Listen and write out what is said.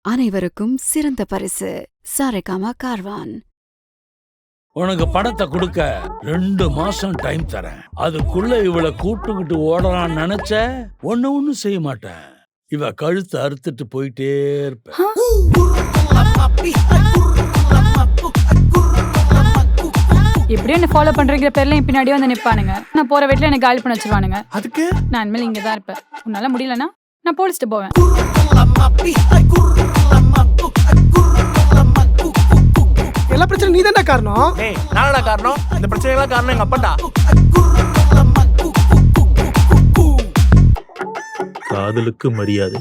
அனைவருக்கும் சிறந்த பரிசு சாரேகாமா கார்வான். உனக்கு படத்தை கொடுக்க 2 மாசம் டைம் தரேன். அதுக்குள்ள இவளை கூட்டுக்கிட்டு ஓடலான்னு நினைச்ச ஒண்ணும் செய்ய மாட்டேன். இவ கழுத்தை அறுத்துட்டு போயிட்டே இருப்ப. இப்படியே என்ன ஃபாலோ பண்றீங்க பேர்ல என் பின்னாடியே வந்து நிப்பானுங்க. நான் போற வீட்டுல என்ன காலி பண்ண வச்சிருவானுங்க. அதுக்கு நான் இனிமேல் இங்கதான் இருப்பேன். உன்னால முடியலன்னா நான் போலீஸ்ட்டு போவேன். எல்லா பிரச்சனை நீ தானே காரணம். ஏய் நானடா காரணம். இந்த பிரச்சனைலாம் காரணம் எங்க அப்பாடா. காதலுக்கு மரியாதை.